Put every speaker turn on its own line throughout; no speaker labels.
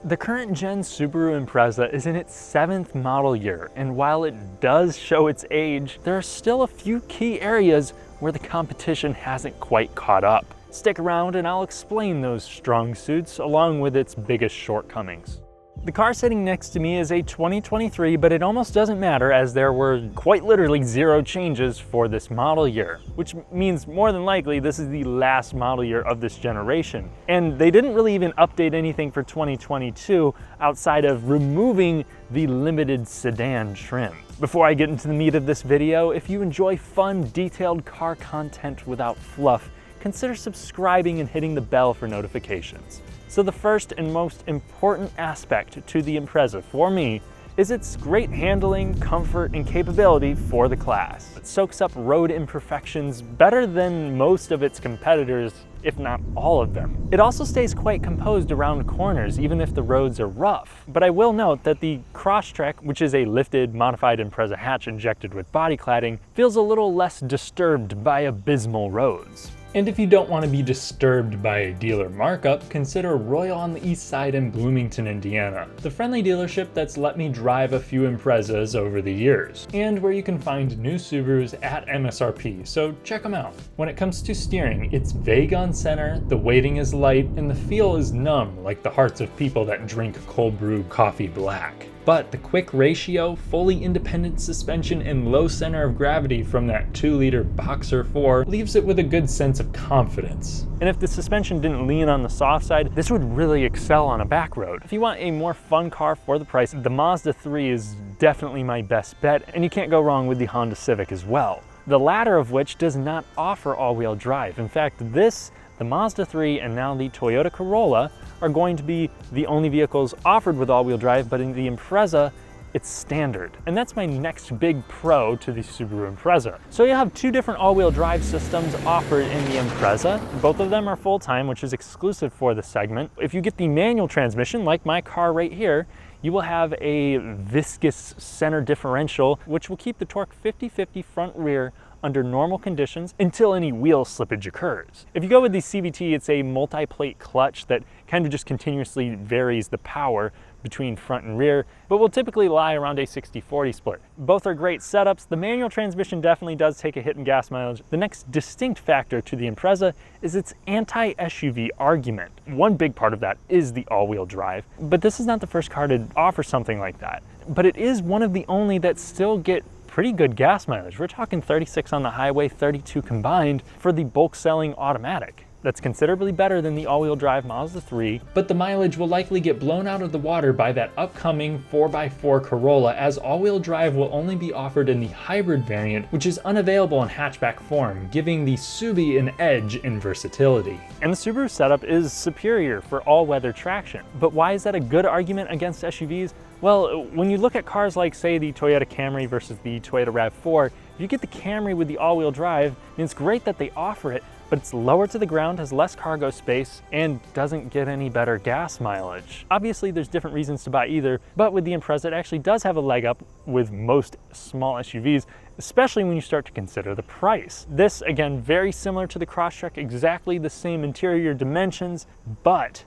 The current gen Subaru Impreza is in its 7th model year, and while it does show its age, there are still a few key areas where the competition hasn't quite caught up. Stick around and I'll explain those strong suits along with its biggest shortcomings. The car sitting next to me is a 2023, but it almost doesn't matter as there were quite literally 0 changes for this model year, which means more than likely this is the last model year of this generation. And they didn't really even update anything for 2022 outside of removing the limited sedan trim. Before I get into the meat of this video, if you enjoy fun, detailed car content without fluff, consider subscribing and hitting the bell for notifications. So the first and most important aspect to the Impreza for me is its great handling, comfort, and capability for the class. It soaks up road imperfections better than most of its competitors, if not all of them. It also stays quite composed around corners, even if the roads are rough. But I will note that the Crosstrek, which is a lifted, modified Impreza hatch injected with body cladding, feels a little less disturbed by abysmal roads. And if you don't want to be disturbed by a dealer markup, consider Royal on the Eastside in Bloomington, Indiana, the friendly dealership that's let me drive a few Imprezas over the years, and where you can find new Subarus at MSRP, so check them out. When it comes to steering, it's vague on center, the weighting is light, and the feel is numb like the hearts of people that drink cold brew coffee black. But the quick ratio, fully independent suspension, and low center of gravity from that 2-liter Boxer 4 leaves it with a good sense of confidence. And if the suspension didn't lean on the soft side, this would really excel on a back road. If you want a more fun car for the price, the Mazda 3 is definitely my best bet, and you can't go wrong with the Honda Civic as well. The latter of which does not offer all-wheel drive. In fact, the Mazda 3 and now the Toyota Corolla are going to be the only vehicles offered with all-wheel drive, but in the Impreza, it's standard. And that's my next big pro to the Subaru Impreza. So you have 2 different all-wheel drive systems offered in the Impreza. Both of them are full-time, which is exclusive for the segment. If you get the manual transmission, like my car right here, you will have a viscous center differential, which will keep the torque 50-50 front-rear under normal conditions until any wheel slippage occurs. If you go with the CVT, it's a multi-plate clutch that kind of just continuously varies the power between front and rear, but will typically lie around a 60-40 split. Both are great setups. The manual transmission definitely does take a hit in gas mileage. The next distinct factor to the Impreza is its anti-SUV argument. One big part of that is the all-wheel drive, but this is not the first car to offer something like that. But it is one of the only that still get pretty good gas mileage. We're talking 36 on the highway, 32 combined for the bulk selling automatic. That's considerably better than the all-wheel drive Mazda 3, but the mileage will likely get blown out of the water by that upcoming 4x4 Corolla, as all-wheel drive will only be offered in the hybrid variant, which is unavailable in hatchback form, giving the Subi an edge in versatility. And the Subaru setup is superior for all-weather traction. But why is that a good argument against SUVs? Well, when you look at cars like, say, the Toyota Camry versus the Toyota RAV4, if you get the Camry with the all-wheel drive, then it's great that they offer it, but it's lower to the ground, has less cargo space, and doesn't get any better gas mileage. Obviously, there's different reasons to buy either, but with the Impreza, it actually does have a leg up with most small SUVs, especially when you start to consider the price. This, again, very similar to the Crosstrek, exactly the same interior dimensions, but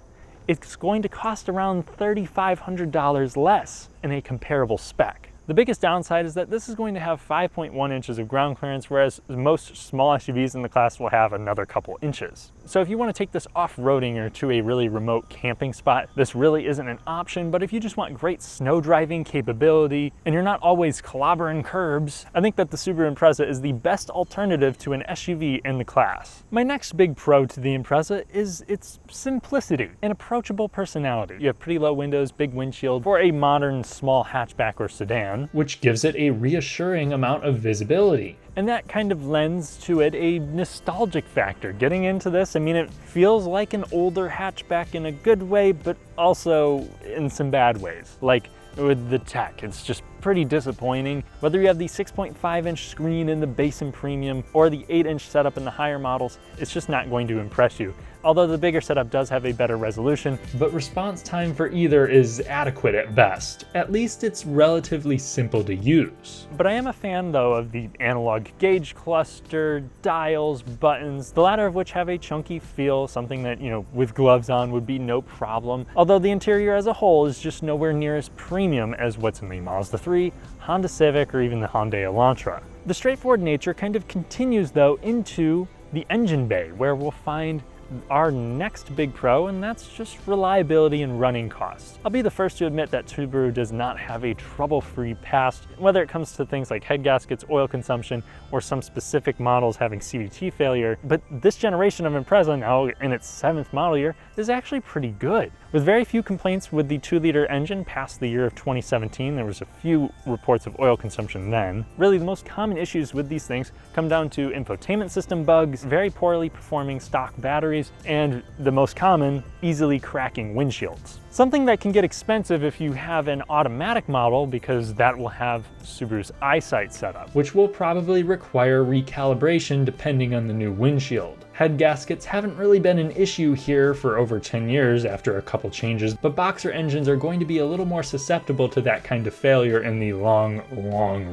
it's going to cost around $3,500 less in a comparable spec. The biggest downside is that this is going to have 5.1 inches of ground clearance, whereas most small SUVs in the class will have another couple inches. So if you want to take this off-roading or to a really remote camping spot, this really isn't an option, but if you just want great snow driving capability and you're not always clobbering curbs, I think that the Subaru Impreza is the best alternative to an SUV in the class. My next big pro to the Impreza is its simplicity and approachable personality. You have pretty low windows, big windshield for a modern small hatchback or sedan, which gives it a reassuring amount of visibility. And that kind of lends to it a nostalgic factor. Getting into this, I mean, it feels like an older hatchback in a good way, but also in some bad ways. Like with the tech, it's just pretty disappointing. Whether you have the 6.5-inch screen in the base and premium or the 8-inch setup in the higher models, it's just not going to impress you. Although the bigger setup does have a better resolution, but response time for either is adequate at best. At least it's relatively simple to use. But I am a fan though of the analog gauge cluster, dials, buttons, the latter of which have a chunky feel, something that, with gloves on would be no problem. Although the interior as a whole is just nowhere near as premium as what's in the Mazda 3, Honda Civic, or even the Hyundai Elantra. The straightforward nature kind of continues though into the engine bay, where we'll find our next big pro, and that's just reliability and running costs. I'll be the first to admit that Subaru does not have a trouble-free past, whether it comes to things like head gaskets, oil consumption, or some specific models having CVT failure, but this generation of Impreza, now in its 7th model year, is actually pretty good. With very few complaints with the 2-liter engine past the year of 2017, there was a few reports of oil consumption then. Really, the most common issues with these things come down to infotainment system bugs, very poorly performing stock batteries, and the most common, easily cracking windshields. Something that can get expensive if you have an automatic model, because that will have Subaru's Eastside setup, which will probably require recalibration depending on the new windshield. Head gaskets haven't really been an issue here for over 10 years after a couple changes, but boxer engines are going to be a little more susceptible to that kind of failure in the long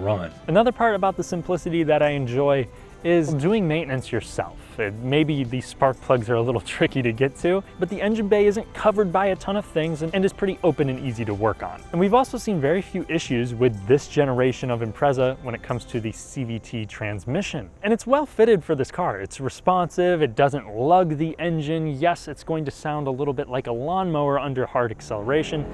run. Another part about the simplicity that I enjoy is doing maintenance yourself. Maybe these spark plugs are a little tricky to get to, but the engine bay isn't covered by a ton of things and is pretty open and easy to work on. And we've also seen very few issues with this generation of Impreza when it comes to the CVT transmission. And it's well fitted for this car. It's responsive, it doesn't lug the engine. Yes, it's going to sound a little bit like a lawnmower under hard acceleration.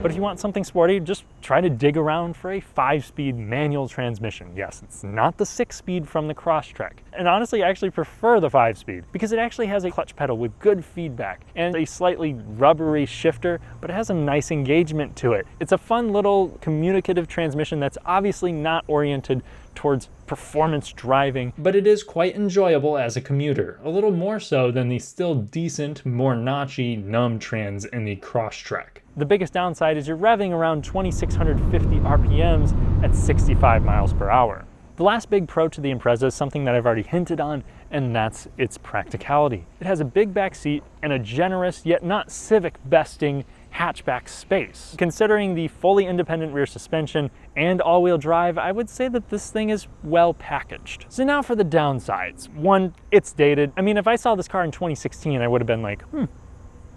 But if you want something sporty, just try to dig around for a 5-speed manual transmission. Yes, it's not the 6-speed from the Crosstrek. And honestly, I actually prefer the 5-speed because it actually has a clutch pedal with good feedback and a slightly rubbery shifter, but it has a nice engagement to it. It's a fun little communicative transmission that's obviously not oriented towards performance driving, but it is quite enjoyable as a commuter, a little more so than the still decent, more notchy Num Trans in the Crosstrek. The biggest downside is you're revving around 2,650 RPMs at 65 miles per hour. The last big pro to the Impreza is something that I've already hinted on, and that's its practicality. It has a big back seat and a generous, yet not Civic besting, hatchback space. Considering the fully independent rear suspension and all-wheel drive, I would say that this thing is well packaged. So now for the downsides. One, it's dated. I mean, if I saw this car in 2016, I would have been like,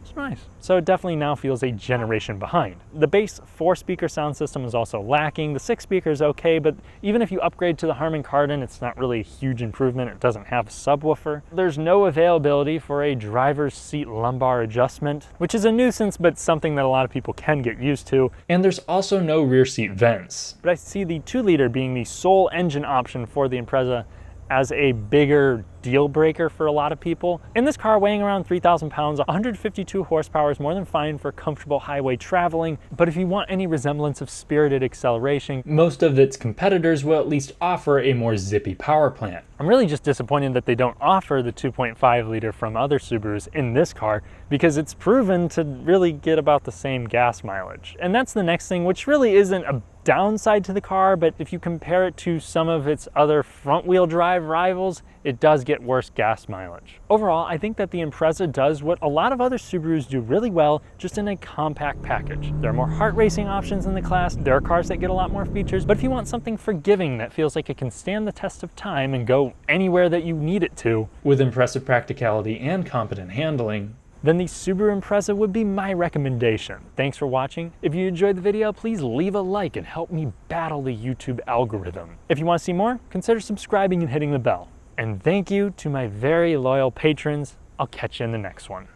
it's nice. So it definitely now feels a generation behind. The base 4-speaker sound system is also lacking. The 6-speaker is okay, but even if you upgrade to the Harman Kardon, it's not really a huge improvement. It doesn't have a subwoofer. There's no availability for a driver's seat lumbar adjustment, which is a nuisance, but something that a lot of people can get used to. And there's also no rear seat vents. But I see the 2-liter being the sole engine option for the Impreza as a bigger deal breaker for a lot of people. In this car, weighing around 3,000 pounds, 152 horsepower is more than fine for comfortable highway traveling, but if you want any resemblance of spirited acceleration, most of its competitors will at least offer a more zippy power plant. I'm really just disappointed that they don't offer the 2.5 liter from other Subarus in this car, because it's proven to really get about the same gas mileage. And that's the next thing, which really isn't a downside to the car, but if you compare it to some of its other front-wheel drive rivals, it does get worse gas mileage. Overall, I think that the Impreza does what a lot of other Subarus do really well, just in a compact package. There are more heart racing options in the class, there are cars that get a lot more features, but if you want something forgiving that feels like it can stand the test of time and go anywhere that you need it to, with impressive practicality and competent handling, then the Subaru Impreza would be my recommendation. Thanks for watching. If you enjoyed the video, please leave a like and help me battle the YouTube algorithm. If you want to see more, consider subscribing and hitting the bell. And thank you to my very loyal patrons. I'll catch you in the next one.